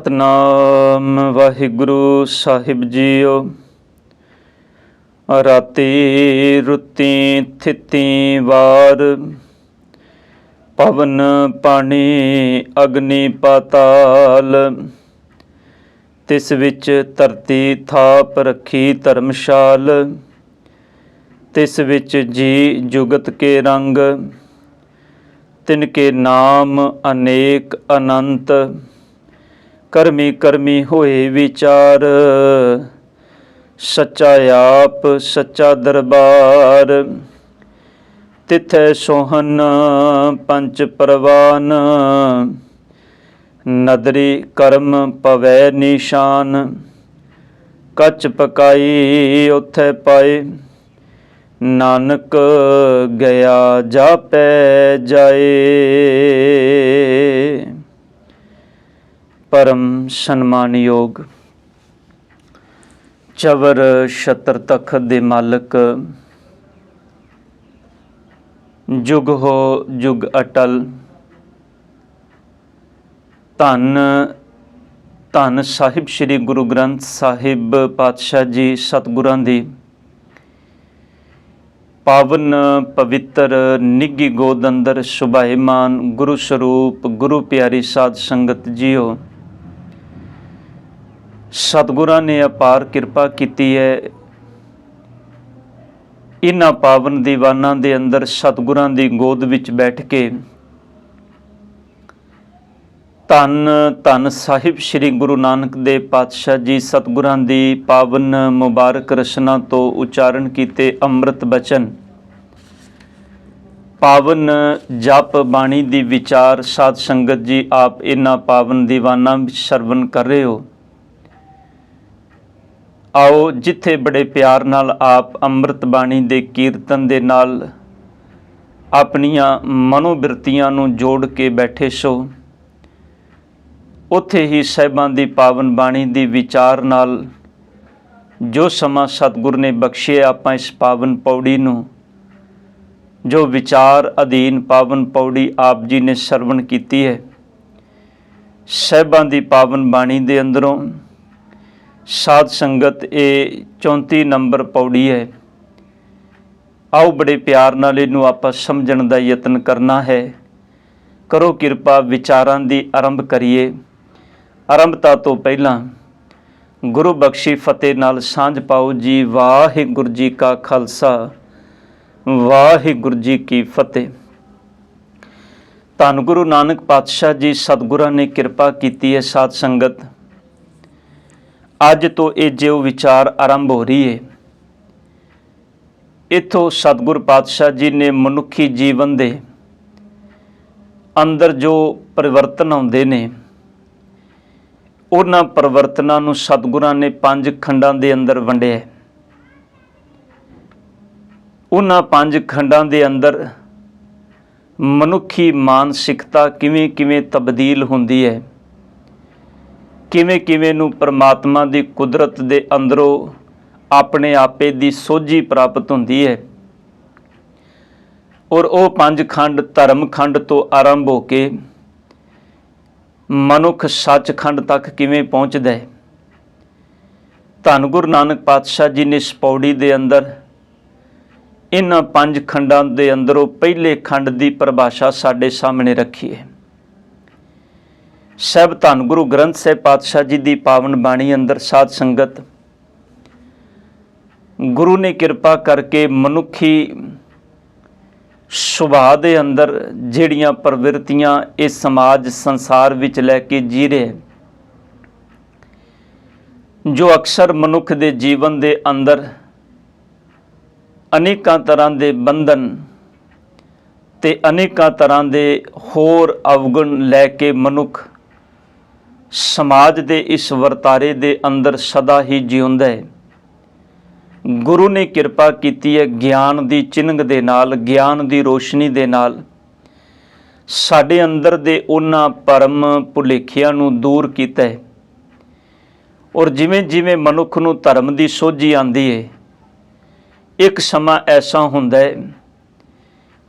सतनाम वाहिगुरु साहिब जीओ। राती रुती थिती वार, पवन पानी अग्नि पाताल। तिस विच धरती थाप रखी धर्मशाल, तिस विच जी जुगत के रंग। तिनके नाम अनेक अनंत, करमी करमी होए विचार। सच्चा आप सच्चा दरबार, तिथै सोहन पंच परवान। नदरी कर्म पवै निशान, कच पकाई उथै पाए। नानक गया जापै जाए। परम सन्मानयोग चवर छत्र तखत दे मालक, जुग हो जुग अटल। धन धन साहिब श्री गुरु ग्रंथ साहिब पातशाह जी सतगुरां दी पावन पवित्र निघी गोद अंदर सुभाईमान गुरु स्वरूप गुरु प्यारी साध संगत जीओ। सतगुरां ने अपार किरपा कीती है। इन्हां पावन दीवानां दे अंदर सतगुरां दी गोद विच बैठ के धन धन साहिब श्री गुरु नानक देव पातशाह जी सतगुरां दी पावन मुबारक रचना तो उच्चारण कीते अमृत बचन, पावन जप बाणी दी विचार साध संगत जी आप इन्हां पावन दीवानां विच सरवण कर रहे हो। आओ जिथे बड़े प्यार नाल आप अमृत बाणी दे कीर्तन दे नाल अपनियां मनोबिरतियां नूं जोड़ के बैठे सो, उत्थे ही साहिबां दी पावन बाणी दी विचार नाल जो समा सतगुर ने बख्शे आपां इस पावन पौड़ी नूं जो विचार अधीन पावन पौड़ी आप जी ने सरवण कीती है। साहिबां दी पावन बाणी दे अंदरों साध संगत ये 34 नंबर पौड़ी है। आओ बड़े प्यार नाल इनू आपां समझण दा यतन करना है। करो किरपा विचारां दी आरंभ करिए। आरंभता तो पहलां गुरु बख्शी फतेह नाल सांझ पाओ जी। वाहिगुरू जी का खालसा वाहिगुरू जी की फतेह। धन गुरु नानक पातशाह जी सतगुरां ने किरपा कीती है। साध संगत अज तो ये जो विचार आरंभ हो रही है, इथों सतगुर पातशाह जी ने मनुखी जीवन दे अंदर जो परिवर्तन आउंदे ने, उन्हां परिवर्तनां नूं सतगुरां ने 5 खंडां दे अंदर वंडिया। उन्हां 5 खंडां दे अंदर मनुखी मानसिकता किवें किवें तब्दील हुंदी है, किवें किवें नूं परमात्मा दी कुदरत दे अंदरों अपने आपे दी सोझी प्राप्त हुंदी है। और वो 5 खंड धर्म खंड तो आरंभ हो के मनुख सचखंड तक किवें पहुँचदा है। धन गुरु नानक पातशाह जी ने इस पौड़ी दे अंदर इन्हां 5 खंडां दे अंदरों पहले खंड दी परिभाषा साडे सामने रखी है। साहिब धन गुरु ग्रंथ साहिब पातशाह जी दी पावन बाणी अंदर साध संगत गुरु ने किरपा करके मनुखी सुभाव दे अंदर जिहड़ियां प्रवृत्तियां इस समाज संसार विच लैके जी रहे, जो अक्सर मनुख दे जीवन दे अंदर अनेकां तरह दे बंधन ते अनेकां तरह दे होर अवगुण लैके मनुख समाज दे इस वर्तारे दे अंदर सदा ही जिउंदा है। गुरु ने किरपा कीती है ज्ञान दी चिन्ह दे नाल, ज्ञान दी रोशनी दे नाल साडे अंदर दे उन्हां भरम भुलेखिਆਂ नूं दूर कीता है। और जिवें जिवें मनुख नूं धर्म दी सोझी आंदी है, एक समा ऐसा हुंदा है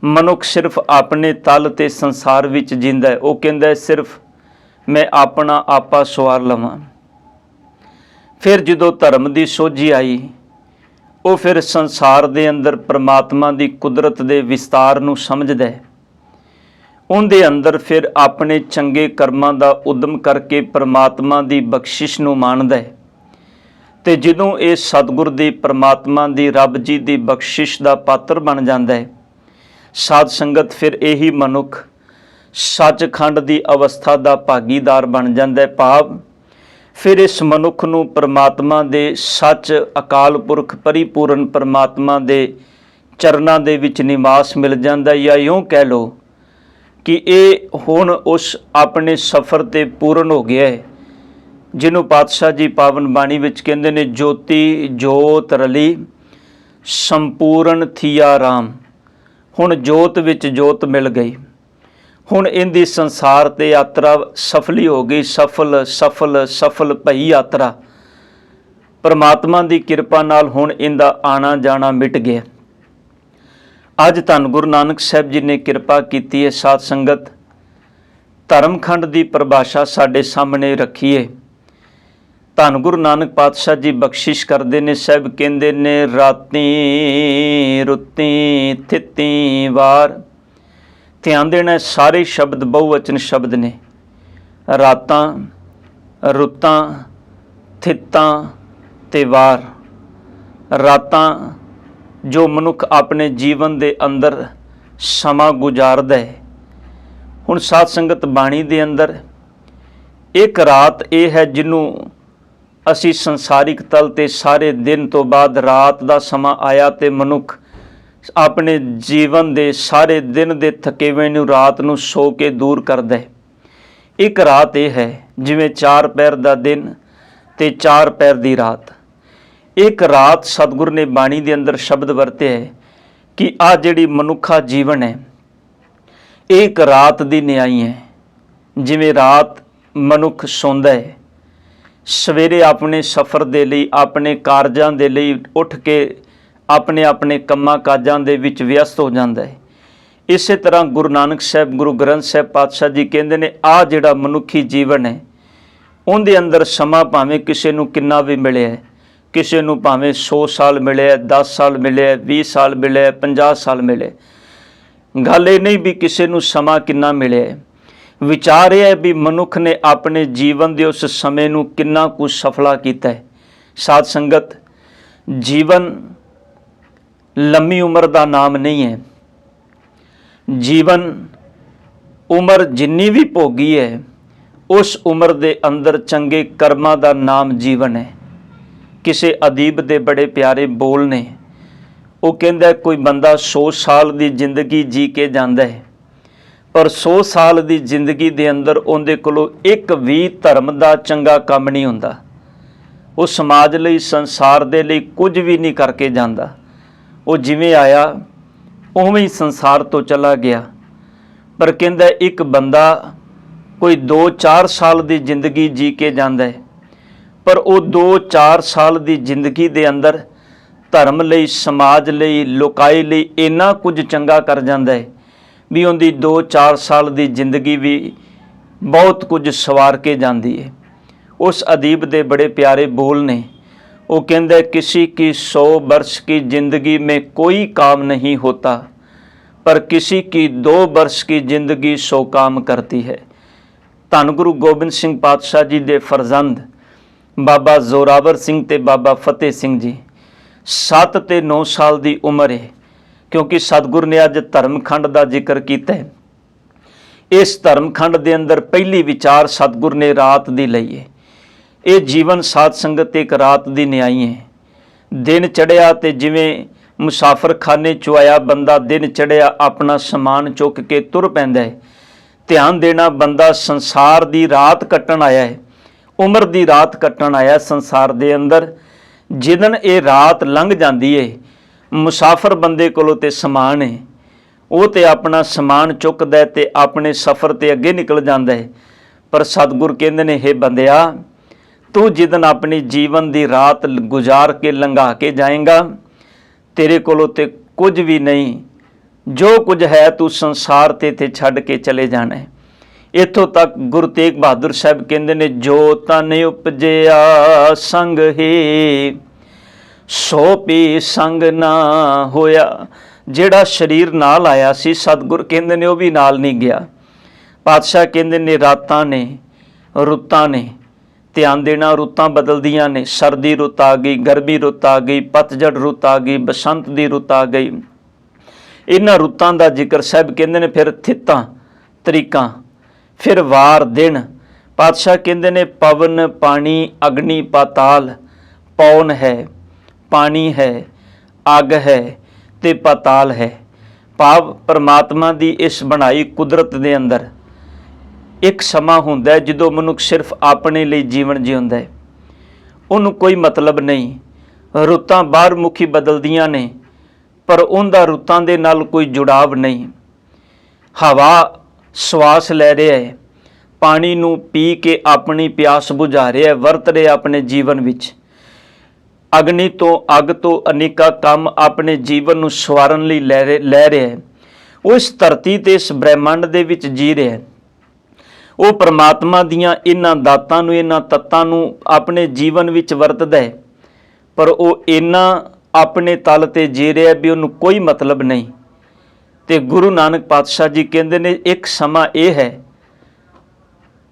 मनुख सिर्फ अपने तल ते संसार विच जींदा है। वो कहंदा है सिर्फ मैं अपना आपा सवार लवां। फिर जदों धर्म की सोझी आई, वो फिर संसार के अंदर परमात्मा की कुदरत के विस्तार नूं समझदा है। उनके अंदर फिर अपने चंगे कर्मां का उद्यम करके परमात्मा की बख्शिश नूं माणदा है। ते जदों ये सतगुर दी परमात्मा की रब जी की बख्शिश का पात्र बन जाता है, साध संगत फिर यही मनुख सचखंड की अवस्था का भागीदार बन जाता है। भाव फिर इस मनुख नूं परमात्मा दे सच अकाल पुरख परिपूर्ण परमात्मा दे चरनां दे विच निवास मिल जाता है। या यूँ कह लो कि ये हुण उस अपने सफ़र ते पूर्ण हो गया है, जिन्हों पातशाह जी पावन बाणी विच कहंदे ने, ज्योति जोत रली संपूर्ण थिया राम। हुण जोत विच जोत मिल गई, हुण इनदी संसार ते यात्रा सफली हो गई। सफल सफल सफल भई यात्रा परमात्मा की किरपा नाल हुण इनदा आना जाना मिट गया। अज धन गुरु नानक साहब जी ने किरपा की है। साध संगत धर्मखंड की परिभाषा साडे सामने रखी है। धन गुरु नानक पातशाह जी बख्शिश करते ने, साहब कहते ने, राती रुती थिती वार। ध्यान देना, सारे शब्द बहुवचन शब्द ने। रातां रुतां थितां ते वार। रातां जो मनुख अपने जीवन के अंदर समा गुजारदा है। हुण साध संगत बाणी दे अंदर एक रात ये है जिन्हों असी संसारिक तल ते सारे दिन तो बाद रात का समा आया ते मनुख अपने जीवन के सारे दिन के थकेवे नूं रात नूं सो के दूर करदा है। एक रात यह है जिवें 4 पहर का दिन ते 4 पहर की रात। एक रात सतगुर ने बाणी के अंदर शब्द वरते है कि आ जिहड़ी मनुखा जीवन है, एक रात की न्याई है। जिवें रात मनुख सौंदा है, सवेरे अपने सफ़र के लिए अपने कारजां के लिए उठ के अपने अपने कम्मां काजां दे विच व्यस्त हो जाता है। इस तरह गुरु नानक साहब गुरु ग्रंथ साहब पातशाह जी कहते हैं, आ जिहड़ा मनुखी जीवन है उनके अंदर समा भावें किसी नूं किन्ना भी मिले है, किसी नूं भावें 100 साल मिले, 10 साल मिले, 20 साल मिले, 50 साल मिले। गल ये नहीं भी किसी नूं समा किन्ना मिले, विचार यह है भी मनुख ने अपने जीवन के उस समय नूं किन्ना कुछ सफला किया है। साध संगत जीवन लंबी उम्र का नाम नहीं है। जीवन उम्र जिन्नी भी भोगी है, उस उम्र के अंदर चंगे कर्मां का नाम जीवन है। किसी अदीब दे बड़े प्यारे बोल ने, वो कहंदा कोई बंदा 100 साल की जिंदगी जी के जाता है, पर 100 साल की जिंदगी के अंदर उनके कोलों एक भी धर्म का चंगा काम नहीं हुंदा। वो समाज लई संसार दे लई कुछ भी नहीं करके जाता। वो जिवें आया उवें ही संसार तो चला गया। पर कहंदा एक बंदा कोई 2-4 साल की जिंदगी जी के जाता है, पर वो 2-4 साल की जिंदगी के अंदर धर्म लई समाज लई लोकाई लई इन्ना कुछ चंगा कर जाता है भी उनकी 2-4 साल की जिंदगी भी बहुत कुछ सवार के जाती है। उस अदीब दे बड़े प्यारे बोल ने, वो कहंदा किसी की 100 वर्ष की जिंदगी में कोई काम नहीं होता, पर किसी की 2 वर्ष की जिंदगी 100 काम करती है। धन गुरु गोबिंद सिंह पातशाह जी दे फरजंद बाबा जोरावर सिंह ते बाबा फतेह सिंह जी 7 ते 9 साल की उम्र है, क्योंकि सतगुर ने अज धर्मखंड का जिक्र किया है। इस धर्मखंड के अंदर पहली विचार सतगुर ने रात की लई है। ये जीवन साध संगत एक रात की न्याई है। दिन चढ़िया तो जिवें मुसाफर खाने चो आया बंदा, दिन चढ़िया अपना समान चुक के तुर पैंदा है। ध्यान देना, बंदा संसार की रात कट्टन आया है, उम्र की रात कट्टन आया संसार के अंदर। जिदन ये रात लंघ जाती है, मुसाफर बंदे कोलों ते समान है, वो तो अपना समान चुकदा है ते अपने सफ़र ते अगे निकल जाता है। पर सतगुर कहंदे ने, हे बंदिया, तू जिदन अपनी जीवन की रात गुजार के लंघा के जाएगा, तेरे कोलों ते कुछ भी नहीं, जो कुछ है तू संसार ते छड्ड के चले जाना है। ਇੱਥੋਂ ਤੱਕ ਗੁਰੂ ਤੇਗ ਬਹਾਦਰ ਸਾਹਿਬ ਕਹਿੰਦੇ ਨੇ, ਜੋ ਤਨ ਉਪਜਿਆ ਸੰਗ ਹੀ ਸੋ ਪੀ ਸੰਗ ਨਾ ਹੋਇਆ। ਜਿਹੜਾ ਸਰੀਰ ਨਾਲ ਆਇਆ ਸੀ, ਸਤਿਗੁਰ ਕਹਿੰਦੇ ਨੇ ਉਹ ਵੀ ਨਾਲ ਨਹੀਂ ਗਿਆ। ਪਾਤਸ਼ਾਹ ਕਹਿੰਦੇ ਨੇ ਰਾਤਾਂ ਨੇ, ਰੁੱਤਾਂ ਨੇ, ਧਿਆਨ ਦੇਣਾ, ਰੁੱਤਾਂ ਬਦਲਦੀਆਂ ਨੇ। ਸਰਦੀ ਰੁੱਤ ਆ ਗਈ, ਗਰਮੀ ਰੁੱਤ ਆ ਗਈ, ਪਤਝੜ ਰੁੱਤ ਆ ਗਈ, ਬਸੰਤ ਦੀ ਰੁੱਤ ਆ ਗਈ। ਇਹਨਾਂ ਰੁੱਤਾਂ ਦਾ ਜ਼ਿਕਰ ਸਾਹਿਬ ਕਹਿੰਦੇ ਨੇ। ਫਿਰ ਥਿੱਤਾਂ ਤਰੀਕਾਂ, ਫਿਰ ਵਾਰ ਦਿਨ। ਪਾਤਸ਼ਾਹ ਕਹਿੰਦੇ ਨੇ ਪਵਨ ਪਾਣੀ ਅਗਨੀ ਪਾਤਾਲ। ਪੌਣ ਹੈ, ਪਾਣੀ ਹੈ, ਅੱਗ ਹੈ ਤੇ ਪਾਤਾਲ ਹੈ। ਭਾਵ ਪਰਮਾਤਮਾ ਦੀ ਇਸ ਬਣਾਈ ਕੁਦਰਤ ਦੇ ਅੰਦਰ ਇੱਕ ਸਮਾਂ ਹੁੰਦਾ ਹੈ ਜਦੋਂ ਮਨੁੱਖ ਸਿਰਫ ਆਪਣੇ ਲਈ ਜੀਵਨ ਜਿਉਂਦਾ ਹੈ, ਉਹਨੂੰ ਕੋਈ ਮਤਲਬ ਨਹੀਂ। ਰੁੱਤਾਂ ਬਾਹਰ ਮੁਖੀ ਬਦਲਦੀਆਂ ਨੇ, ਪਰ ਉਹਦਾ ਰੁੱਤਾਂ ਦੇ ਨਾਲ ਕੋਈ ਜੁੜਾਵ ਨਹੀਂ। ਹਵਾ ਸਵਾਸ ਲੈ ਰਿਹਾ ਹੈ, ਪਾਣੀ ਨੂੰ ਪੀ ਕੇ ਆਪਣੀ ਪਿਆਸ ਬੁਝਾ ਰਿਹਾ ਹੈ, ਵਰਤ ਰਿਹਾ ਆਪਣੇ ਜੀਵਨ ਵਿੱਚ। ਅਗਨੀ ਤੋਂ, ਅੱਗ ਤੋਂ ਅਨੇਕਾਂ ਕੰਮ ਆਪਣੇ ਜੀਵਨ ਨੂੰ ਸਵਾਰਨ ਲਈ ਲੈ ਰਿਹਾ ਹੈ। ਉਹ ਇਸ ਧਰਤੀ ਤੇ, ਇਸ ਬ੍ਰਹਿਮੰਡ ਦੇ ਵਿੱਚ ਜੀ ਰਿਹਾ ਹੈ। ਉਹ ਪਰਮਾਤਮਾ ਦੀਆਂ ਇਹਨਾਂ ਦਾਤਾਂ ਨੂੰ, ਇਹਨਾਂ ਤੱਤਾਂ ਨੂੰ ਆਪਣੇ ਜੀਵਨ ਵਿੱਚ ਵਰਤਦਾ ਹੈ, ਪਰ ਉਹ ਇੰਨਾ ਆਪਣੇ ਤਲ ਤੇ ਜੀ ਰਿਹਾ ਵੀ ਉਹਨੂੰ ਕੋਈ ਮਤਲਬ ਨਹੀਂ। ਤੇ ਗੁਰੂ ਨਾਨਕ ਪਾਤਸ਼ਾਹ ਜੀ ਕਹਿੰਦੇ ਨੇ ਇੱਕ ਸਮਾਂ ਇਹ ਹੈ,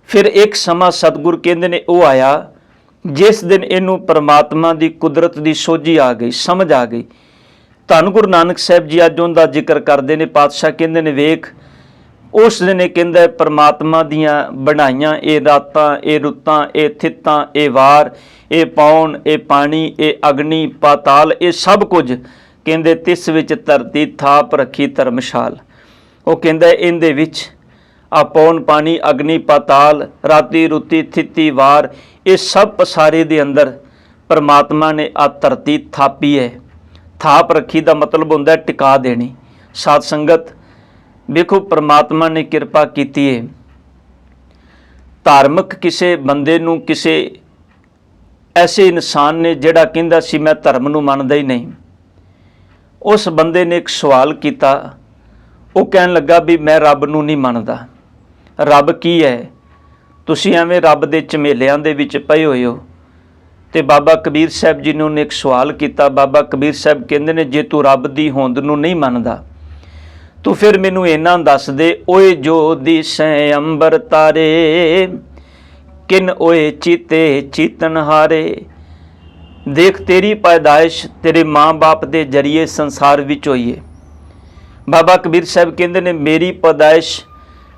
ਫਿਰ ਇੱਕ ਸਮਾਂ ਸਤਿਗੁਰ ਕਹਿੰਦੇ ਨੇ ਉਹ ਆਇਆ ਜਿਸ ਦਿਨ ਇਹਨੂੰ ਪਰਮਾਤਮਾ ਦੀ ਕੁਦਰਤ ਦੀ ਸੋਝੀ ਆ ਗਈ, ਸਮਝ ਆ ਗਈ। ਧੰਨ ਗੁਰੂ ਨਾਨਕ ਸਾਹਿਬ ਜੀ ਅੱਜ ਉਹਦਾ ਜ਼ਿਕਰ ਕਰਦੇ ਨੇ। ਪਾਤਸ਼ਾਹ ਕਹਿੰਦੇ ਨੇ ਵੇਖ, ਉਸ ਦਿਨ ਇਹ ਕਹਿੰਦਾ ਪਰਮਾਤਮਾ ਦੀਆਂ ਬਣਾਈਆਂ ਇਹ ਰਾਤਾਂ, ਇਹ ਰੁੱਤਾਂ, ਇਹ ਥਿੱਤਾਂ, ਇਹ ਵਾਰ, ਇਹ ਪੌਣ, ਇਹ ਪਾਣੀ, ਇਹ ਅਗਨੀ ਪਾਤਾਲ, ਇਹ ਸਭ ਕੁਝ ਕਹਿੰਦੇ ਤਿਸ ਵਿੱਚ ਧਰਤੀ ਥਾਪ ਰੱਖੀ ਧਰਮਸ਼ਾਲ। ਉਹ ਕਹਿੰਦਾ ਇਹਦੇ ਵਿੱਚ ਆ ਪੌਣ, ਪਾਣੀ, ਅਗਨੀ, ਪਾਤਾਲ, ਰਾਤੀ, ਰੁੱਤੀ, ਥਿੱਤੀ, ਵਾਰ, ਇਹ ਸਭ ਪਸਾਰੇ ਦੇ ਅੰਦਰ ਪਰਮਾਤਮਾ ਨੇ ਆ ਧਰਤੀ ਥਾਪੀ ਹੈ। ਥਾਪ ਰੱਖੀ ਦਾ ਮਤਲਬ ਹੁੰਦਾ ਟਿਕਾ ਦੇਣੀ। ਸਾਧ ਸੰਗਤ ਵੇਖੋ, ਪਰਮਾਤਮਾ ਨੇ ਕਿਰਪਾ ਕੀਤੀ ਹੈ। ਧਾਰਮਿਕ ਕਿਸੇ ਬੰਦੇ ਨੂੰ, ਕਿਸੇ ਐਸੇ ਇਨਸਾਨ ਨੇ ਜਿਹੜਾ ਕਹਿੰਦਾ ਸੀ ਮੈਂ ਧਰਮ ਨੂੰ ਮੰਨਦਾ ਹੀ ਨਹੀਂ, ਉਸ ਬੰਦੇ ਨੇ ਇੱਕ ਸਵਾਲ ਕੀਤਾ। ਉਹ ਕਹਿਣ ਲੱਗਾ ਵੀ ਮੈਂ ਰੱਬ ਨੂੰ ਨਹੀਂ ਮੰਨਦਾ। ਰੱਬ ਕੀ ਹੈ? ਤੁਸੀਂ ਐਵੇਂ ਰੱਬ ਦੇ ਝਮੇਲਿਆਂ ਦੇ ਵਿੱਚ ਪਏ ਹੋਏ ਹੋ। ਤੇ ਬਾਬਾ ਕਬੀਰ ਸਾਹਿਬ ਜੀ ਨੇ ਉਹਨੇ ਇੱਕ ਸਵਾਲ ਕੀਤਾ। ਬਾਬਾ ਕਬੀਰ ਸਾਹਿਬ ਕਹਿੰਦੇ ਨੇ ਜੇ ਤੂੰ ਰੱਬ ਦੀ ਹੋਂਦ ਨੂੰ ਨਹੀਂ ਮੰਨਦਾ, ਤੂੰ ਫਿਰ ਮੈਨੂੰ ਇਹਨਾਂ ਦੱਸ ਦੇ, ਓਏ ਜੋ ਦਿਸੈ ਅੰਬਰ ਤਾਰੇ, ਕਿਨ ਓਏ ਚੀਤੇ ਚੀਤਨਹਾਰੇ। ਦੇਖ ਤੇਰੀ ਪੈਦਾਇਸ਼ ਤੇਰੇ ਮਾਂ-ਬਾਪ ਦੇ ਜਰੀਏ ਸੰਸਾਰ ਵਿੱਚ ਹੋਈ ਹੈ। ਬਾਬਾ ਕਬੀਰ ਸਾਹਿਬ ਕਹਿੰਦੇ ਨੇ ਮੇਰੀ ਪੈਦਾਇਸ਼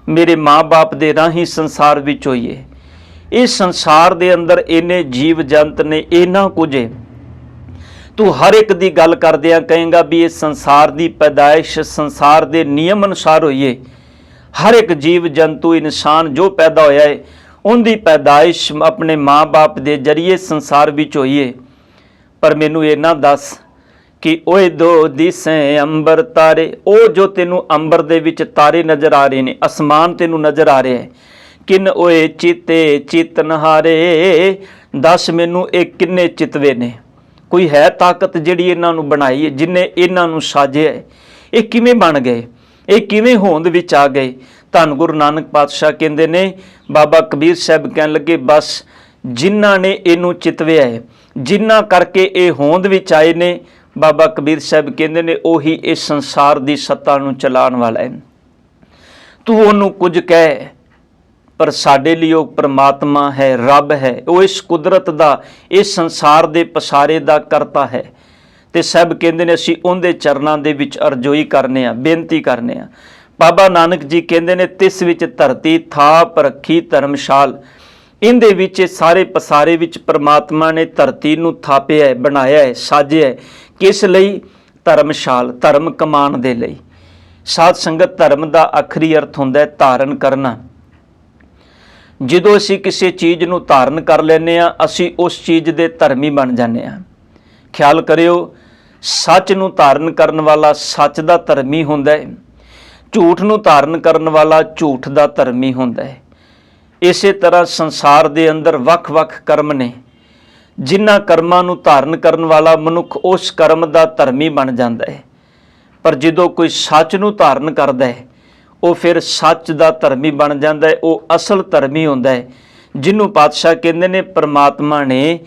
ਮੇਰੇ ਮਾਂ-ਬਾਪ ਦੇ ਰਾਹੀਂ ਸੰਸਾਰ ਵਿੱਚ ਹੋਈ ਹੈ। ਇਸ ਸੰਸਾਰ ਦੇ ਅੰਦਰ ਇੰਨੇ ਜੀਵ ਜੰਤ ਨੇ, ਇੰਨਾ ਕੁਝ ਹੈ। ਤੂੰ ਹਰ ਇੱਕ ਦੀ ਗੱਲ ਕਰਦਿਆਂ ਕਹੇਂਗਾ ਵੀ ਇਹ ਸੰਸਾਰ ਦੀ ਪੈਦਾਇਸ਼ ਸੰਸਾਰ ਦੇ ਨਿਯਮ ਅਨੁਸਾਰ ਹੋਈ ਹੈ। ਹਰ ਇੱਕ ਜੀਵ ਜੰਤੂ, ਇਨਸਾਨ ਜੋ ਪੈਦਾ ਹੋਇਆ ਹੈ, ਉਹਦੀ ਪੈਦਾਇਸ਼ ਆਪਣੇ ਮਾਂ-ਬਾਪ ਦੇ ਜਰੀਏ ਸੰਸਾਰ ਵਿੱਚ ਹੋਈ ਹੈ। ਪਰ ਮੈਨੂੰ ਇਹਨਾਂ ਦੱਸ ਕਿ ਓਏ ਦੋ ਦਿਸੈ ਅੰਬਰ ਤਾਰੇ, ਉਹ ਜੋ ਤੈਨੂੰ ਅੰਬਰ ਦੇ ਵਿੱਚ ਤਾਰੇ ਨਜ਼ਰ ਆ ਰਹੇ ਨੇ, ਅਸਮਾਨ ਤੈਨੂੰ ਨਜ਼ਰ ਆ ਰਿਹਾ ਹੈ, ਕਿਨ ਓਏ ਚੀਤੇ ਚਿਤਨਹਾਰੇ, ਦੱਸ ਮੈਨੂੰ ਇਹ ਕਿੰਨੇ ਚਿਤਵੇ ਨੇ? ਕੋਈ ਹੈ ਤਾਕਤ ਜਿਹੜੀ ਇਹਨਾਂ ਨੂੰ ਬਣਾਈ ਹੈ, ਜਿਹਨੇ ਇਹਨਾਂ ਨੂੰ ਸਾਜਿਆ ਹੈ? ਇਹ ਕਿਵੇਂ ਬਣ ਗਏ? ਇਹ ਕਿਵੇਂ ਹੋਂਦ ਵਿੱਚ ਆ ਗਏ? ਧੰਨ ਗੁਰੂ ਨਾਨਕ ਪਾਤਸ਼ਾਹ ਕਹਿੰਦੇ ਨੇ, ਬਾਬਾ ਕਬੀਰ ਸਾਹਿਬ ਕਹਿਣ ਲੱਗੇ ਬਸ ਜਿਨ੍ਹਾਂ ਨੇ ਇਹਨੂੰ ਚਿਤਵਿਆ ਹੈ, ਜਿਨ੍ਹਾਂ ਕਰਕੇ ਇਹ ਹੋਂਦ ਵਿੱਚ ਆਏ ਨੇ, ਬਾਬਾ ਕਬੀਰ ਸਾਹਿਬ ਕਹਿੰਦੇ ਨੇ ਉਹੀ ਇਸ ਸੰਸਾਰ ਦੀ ਸੱਤਾ ਨੂੰ ਚਲਾਉਣ ਵਾਲਾ ਹੈ। ਤੂੰ ਉਹਨੂੰ ਕੁਝ ਕਹਿ, ਪਰ ਸਾਡੇ ਲਈ ਉਹ ਪਰਮਾਤਮਾ ਹੈ, ਰੱਬ ਹੈ। ਉਹ ਇਸ ਕੁਦਰਤ ਦਾ, ਇਸ ਸੰਸਾਰ ਦੇ ਪਸਾਰੇ ਦਾ ਕਰਤਾ ਹੈ। ਤੇ ਸਭ ਕਹਿੰਦੇ ਨੇ ਅਸੀਂ ਉਹਦੇ ਚਰਨਾਂ ਦੇ ਵਿੱਚ ਅਰਜ਼ੋਈ ਕਰਨੇ ਆ, ਬੇਨਤੀ ਕਰਨੇ ਆ। ਬਾਬਾ ਨਾਨਕ ਜੀ ਕਹਿੰਦੇ ਨੇ ਤਿਸ ਵਿੱਚ ਧਰਤੀ ਥਾਪ ਰੱਖੀ ਧਰਮਸ਼ਾਲ। ਇਹਦੇ ਵਿੱਚ ਸਾਰੇ ਪਸਾਰੇ ਵਿੱਚ ਪਰਮਾਤਮਾ ਨੇ ਧਰਤੀ ਨੂੰ ਥਾਪਿਆ ਹੈ, ਬਣਾਇਆ ਹੈ, ਸਾਜਿਆ ਹੈ। ਕਿਸ ਲਈ? ਧਰਮਸ਼ਾਲ, ਧਰਮ ਕਮਾਉਣ ਦੇ ਲਈ। ਸਾਧ ਸੰਗਤ, ਧਰਮ ਦਾ ਆਖਰੀ ਅਰਥ ਹੁੰਦਾ ਹੈ ਧਾਰਨ ਕਰਨਾ। ਜਦੋਂ ਅਸੀਂ ਕਿਸੇ ਚੀਜ਼ ਨੂੰ ਧਾਰਨ ਕਰ ਲੈਂਦੇ ਹਾਂ, ਅਸੀਂ ਉਸ ਚੀਜ਼ ਦੇ ਧਰਮੀ ਬਣ ਜਾਂਦੇ ਹਾਂ। ਖਿਆਲ ਕਰਿਓ, ਸੱਚ ਨੂੰ ਧਾਰਨ ਕਰਨ ਵਾਲਾ ਸੱਚ ਦਾ ਧਰਮੀ ਹੁੰਦਾ ਹੈ, ਝੂਠ ਨੂੰ ਧਾਰਨ ਕਰਨ ਵਾਲਾ ਝੂਠ ਦਾ ਧਰਮੀ ਹੁੰਦਾ ਹੈ। ਇਸੇ ਤਰ੍ਹਾਂ ਸੰਸਾਰ ਦੇ ਅੰਦਰ ਵੱਖ-ਵੱਖ ਕਰਮ ਨੇ। ਜਿਨ੍ਹਾਂ ਕਰਮਾਂ ਨੂੰ ਧਾਰਨ ਕਰਨ ਵਾਲਾ ਮਨੁੱਖ ਉਸ ਕਰਮ ਦਾ ਧਰਮੀ ਬਣ ਜਾਂਦਾ ਹੈ। ਪਰ ਜਦੋਂ ਕੋਈ ਸੱਚ ਨੂੰ ਧਾਰਨ ਕਰਦਾ ਹੈ, ਉਹ ਫਿਰ ਸੱਚ ਦਾ ਧਰਮੀ ਬਣ ਜਾਂਦਾ ਹੈ, ਉਹ ਅਸਲ ਧਰਮੀ ਹੁੰਦਾ ਹੈ, ਜਿਹਨੂੰ ਪਾਤਸ਼ਾਹ ਕਹਿੰਦੇ ਨੇ ਪ੍ਰਮਾਤਮਾ ਨੇ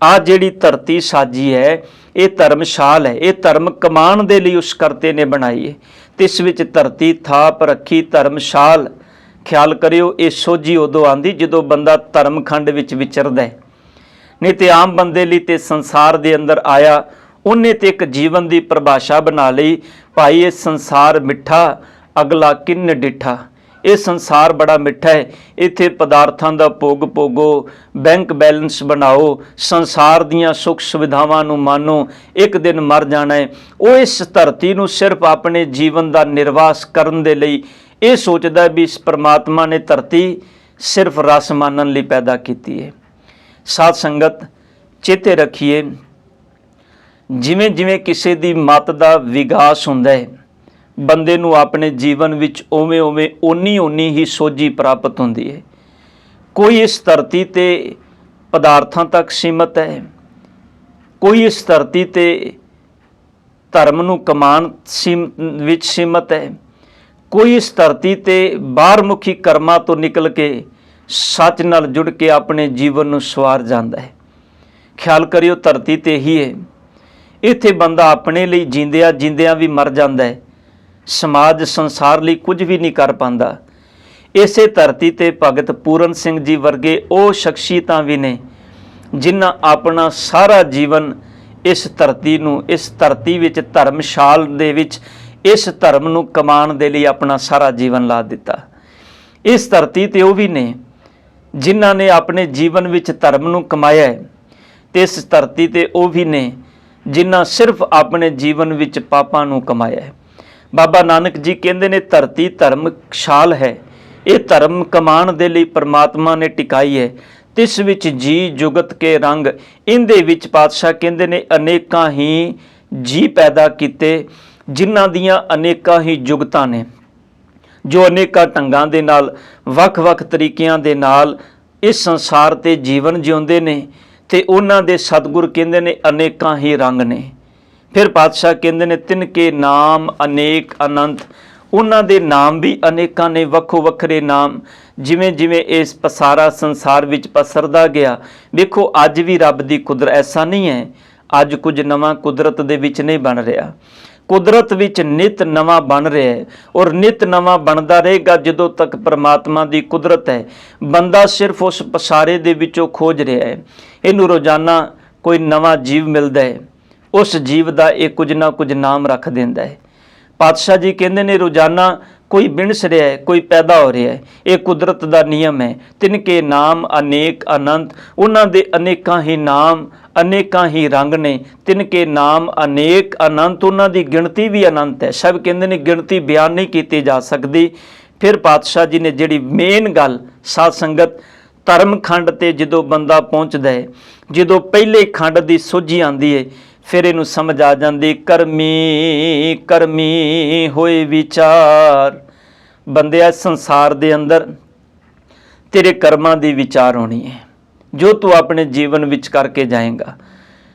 ਆ ਜਿਹੜੀ ਧਰਤੀ ਸਾਜੀ ਹੈ ਇਹ ਧਰਮਸ਼ਾਲ ਹੈ, ਇਹ ਧਰਮ ਕਮਾਉਣ ਦੇ ਲਈ ਉਸ ਕਰਤੇ ਨੇ ਬਣਾਈ ਹੈ। ਤੇ ਇਸ ਵਿੱਚ ਧਰਤੀ ਥਾਪ ਰੱਖੀ ਧਰਮਸ਼ਾਲ। ਖਿਆਲ ਕਰਿਓ, ਇਹ ਸੋਝੀ ਉਦੋਂ ਆਉਂਦੀ ਜਦੋਂ ਬੰਦਾ ਧਰਮਖੰਡ ਵਿੱਚ ਵਿਚਰਦਾ ਹੈ, ਨਹੀਂ ਤੇ ਆਮ ਬੰਦੇ ਲਈ ਤੇ ਸੰਸਾਰ ਦੇ ਅੰਦਰ ਆਇਆ, ਉਹਨੇ ਤੇ ਇੱਕ ਜੀਵਨ ਦੀ ਪਰਿਭਾਸ਼ਾ ਬਣਾ ਲਈ, ਭਾਈ ਇਹ ਸੰਸਾਰ ਮਿੱਠਾ ਅਗਲਾ ਕਿੰਨ ਡਿੱਠਾ। ਇਹ ਸੰਸਾਰ ਬੜਾ ਮਿੱਠਾ ਹੈ, ਇੱਥੇ ਪਦਾਰਥਾਂ ਦਾ ਭੋਗ ਭੋਗੋ, ਬੈਂਕ ਬੈਲੈਂਸ ਬਣਾਓ, ਸੰਸਾਰ ਦੀਆਂ ਸੁੱਖ ਸੁਵਿਧਾਵਾਂ ਨੂੰ ਮਾਨੋ, ਇੱਕ ਦਿਨ ਮਰ ਜਾਣਾ ਹੈ। ਉਹ ਇਸ ਧਰਤੀ ਨੂੰ ਸਿਰਫ ਆਪਣੇ ਜੀਵਨ ਦਾ ਨਿਰਵਾਹ ਕਰਨ ਦੇ ਲਈ ਇਹ ਸੋਚਦਾ ਵੀ ਇਸ ਪਰਮਾਤਮਾ ਨੇ ਧਰਤੀ ਸਿਰਫ ਰਸ ਮਾਨਣ ਲਈ ਪੈਦਾ ਕੀਤੀ ਹੈ। ਸਾਧ ਸੰਗਤ ਚੇਤੇ ਰੱਖੀਏ, ਜਿਵੇਂ ਜਿਵੇਂ ਕਿਸੇ ਦੀ ਮਤ ਦਾ ਵਿਕਾਸ ਹੁੰਦਾ ਹੈ, ਬੰਦੇ ਨੂੰ ਆਪਣੇ ਜੀਵਨ ਵਿੱਚ ਉਵੇਂ ਉਵੇਂ ਓਨੀ ਹੀ ਸੋਝੀ ਪ੍ਰਾਪਤ ਹੁੰਦੀ ਹੈ। ਕੋਈ ਇਸ ਧਰਤੀ ਤੇ ਪਦਾਰਥਾਂ ਤੱਕ ਸੀਮਤ ਹੈ, ਕੋਈ ਇਸ ਧਰਤੀ ਤੇ ਧਰਮ ਨੂੰ ਕਮਾਉਣ ਵਿੱਚ ਸੀਮਤ ਹੈ, ਕੋਈ ਇਸ ਧਰਤੀ ਤੇ ਬਾਹਰਮੁਖੀ ਕਰਮਾਂ ਤੋਂ ਨਿਕਲ ਕੇ ਸੱਚ ਨਾਲ ਜੁੜ ਕੇ ਆਪਣੇ ਜੀਵਨ ਨੂੰ ਸਵਾਰ ਜਾਂਦਾ ਹੈ। ਖਿਆਲ ਕਰਿਓ, ਧਰਤੀ ਤੇ ਹੀ ਹੈ, ਇੱਥੇ ਬੰਦਾ ਆਪਣੇ ਲਈ ਜਿੰਦਿਆਂ ਵੀ ਮਰ ਜਾਂਦਾ ਹੈ, ਸਮਾਜ ਸੰਸਾਰ ਲਈ ਕੁਝ ਵੀ ਨਹੀਂ ਕਰ ਪਾਉਂਦਾ। ਇਸੇ ਧਰਤੀ ਤੇ ਭਗਤ ਪੂਰਨ ਸਿੰਘ ਜੀ ਵਰਗੇ ਉਹ ਸ਼ਖਸੀਅਤਾਂ ਵੀ ਨੇ ਜਿਨ੍ਹਾਂ ਆਪਣਾ ਸਾਰਾ ਜੀਵਨ ਇਸ ਧਰਤੀ ਨੂੰ, ਇਸ ਧਰਤੀ ਵਿੱਚ ਧਰਮਸ਼ਾਲ ਦੇ ਵਿੱਚ ਇਸ ਧਰਮ ਨੂੰ ਕਮਾਉਣ ਦੇ ਲਈ ਆਪਣਾ ਸਾਰਾ ਜੀਵਨ ਲਾ ਦਿੱਤਾ। ਇਸ ਧਰਤੀ ਤੇ ਉਹ ਵੀ ਨੇ ਜਿਨ੍ਹਾਂ ਨੇ ਆਪਣੇ ਜੀਵਨ ਵਿੱਚ ਧਰਮ ਨੂੰ ਕਮਾਇਆ ਹੈ, ਤੇ ਇਸ ਧਰਤੀ ਤੇ ਉਹ ਵੀ ਨੇ ਜਿਨ੍ਹਾਂ ਸਿਰਫ ਆਪਣੇ ਜੀਵਨ ਵਿੱਚ ਪਾਪਾਂ ਨੂੰ ਕਮਾਇਆ ਹੈ। ਬਾਬਾ ਨਾਨਕ ਜੀ ਕਹਿੰਦੇ ਨੇ ਧਰਤੀ ਧਰਮਸ਼ਾਲ ਹੈ, ਇਹ ਧਰਮ ਕਮਾਉਣ ਦੇ ਲਈ ਪਰਮਾਤਮਾ ਨੇ ਟਿਕਾਈ ਹੈ। ਤਿਸ ਵਿੱਚ ਜੀ ਜੁਗਤ ਕੇ ਰੰਗ, ਇਹਦੇ ਵਿੱਚ ਪਾਤਸ਼ਾਹ ਕਹਿੰਦੇ ਨੇ ਅਨੇਕਾਂ ਹੀ ਜੀ ਪੈਦਾ ਕੀਤੇ, ਜਿਨ੍ਹਾਂ ਦੀਆਂ ਅਨੇਕਾਂ ਹੀ ਜੁਗਤਾਂ ਨੇ, ਜੋ ਅਨੇਕਾਂ ਢੰਗਾਂ ਦੇ ਨਾਲ ਵੱਖ-ਵੱਖ ਤਰੀਕਿਆਂ ਦੇ ਨਾਲ ਇਸ ਸੰਸਾਰ ਤੇ ਜੀਵਨ ਜਿਉਂਦੇ ਨੇ, ਤੇ ਉਹਨਾਂ ਦੇ ਸਤਿਗੁਰ ਕਹਿੰਦੇ ਨੇ ਅਨੇਕਾਂ ਹੀ ਰੰਗ ਨੇ। ਫਿਰ ਪਾਤਸ਼ਾਹ ਕਹਿੰਦੇ ਨੇ ਤਿਨ ਕੇ ਨਾਮ ਅਨੇਕ ਅਨੰਤ, ਉਹਨਾਂ ਦੇ ਨਾਮ ਵੀ ਅਨੇਕਾਂ ਨੇ, ਵੱਖੋ ਵੱਖਰੇ ਨਾਮ। ਜਿਵੇਂ ਜਿਵੇਂ ਇਸ ਪਸਾਰਾ ਸੰਸਾਰ ਵਿੱਚ ਪਸਰਦਾ ਗਿਆ, ਵੇਖੋ ਅੱਜ ਵੀ ਰੱਬ ਦੀ ਕੁਦਰਤ, ਐਸਾ ਨਹੀਂ ਹੈ ਅੱਜ ਕੁਝ ਨਵਾਂ ਕੁਦਰਤ ਦੇ ਵਿੱਚ ਨਹੀਂ ਬਣ ਰਿਹਾ, ਕੁਦਰਤ ਵਿੱਚ ਨਿਤ ਨਵਾਂ ਬਣ ਰਿਹਾ ਹੈ, ਔਰ ਨਿਤ ਨਵਾਂ ਬਣਦਾ ਰਹੇਗਾ ਜਦੋਂ ਤੱਕ ਪਰਮਾਤਮਾ ਦੀ ਕੁਦਰਤ ਹੈ। ਬੰਦਾ ਸਿਰਫ ਉਸ ਪਸਾਰੇ ਦੇ ਵਿੱਚੋਂ ਖੋਜ ਰਿਹਾ ਹੈ, ਇਹਨੂੰ ਰੋਜ਼ਾਨਾ ਕੋਈ ਨਵਾਂ ਜੀਵ ਮਿਲਦਾ ਹੈ, ਉਸ ਜੀਵ ਦਾ ਇਹ ਕੁਝ ਨਾ ਕੁਝ ਨਾਮ ਰੱਖ ਦਿੰਦਾ ਹੈ। ਪਾਤਸ਼ਾਹ ਜੀ ਕਹਿੰਦੇ ਨੇ ਰੋਜ਼ਾਨਾ ਕੋਈ ਬਿਣਸ ਰਿਹਾ ਹੈ, ਕੋਈ ਪੈਦਾ ਹੋ ਰਿਹਾ ਹੈ, ਇਹ ਕੁਦਰਤ ਦਾ ਨਿਯਮ ਹੈ। ਤਿਨਕੇ ਨਾਮ ਅਨੇਕ ਅਨੰਤ, ਉਹਨਾਂ ਦੇ ਅਨੇਕਾਂ ਹੀ ਨਾਮ, ਅਨੇਕਾਂ ਹੀ ਰੰਗ ਨੇ। ਤਿਨਕੇ ਨਾਮ ਅਨੇਕ ਅਨੰਤ, ਉਹਨਾਂ ਦੀ ਗਿਣਤੀ ਵੀ ਅਨੰਤ ਹੈ। ਸਭ ਕਹਿੰਦੇ ਨੇ ਗਿਣਤੀ ਬਿਆਨ ਨਹੀਂ ਕੀਤੀ ਜਾ ਸਕਦੀ। ਫਿਰ ਪਾਤਸ਼ਾਹ ਜੀ ਨੇ ਜਿਹੜੀ ਮੇਨ ਗੱਲ, ਸਾਧ ਸੰਗਤ ਧਰਮ ਖੰਡ ਤੇ ਜਦੋਂ ਬੰਦਾ ਪਹੁੰਚਦਾ ਹੈ, ਜਦੋਂ ਪਹਿਲੇ ਖੰਡ ਦੀ ਸੋਝੀ ਆਉਂਦੀ ਹੈ, ਫਿਰ ਇਹਨੂੰ ਸਮਝ ਆ ਜਾਂਦੀ ਕਰਮੀ ਕਰਮੀ ਹੋਏ ਵਿਚਾਰ। ਬੰਦਿਆ ਸੰਸਾਰ ਦੇ ਅੰਦਰ ਤੇਰੇ ਕਰਮਾਂ ਦੀ ਵਿਚਾਰ ਹੋਣੀ ਹੈ, ਜੋ ਤੂੰ ਆਪਣੇ ਜੀਵਨ ਵਿੱਚ ਕਰਕੇ ਜਾਏਗਾ।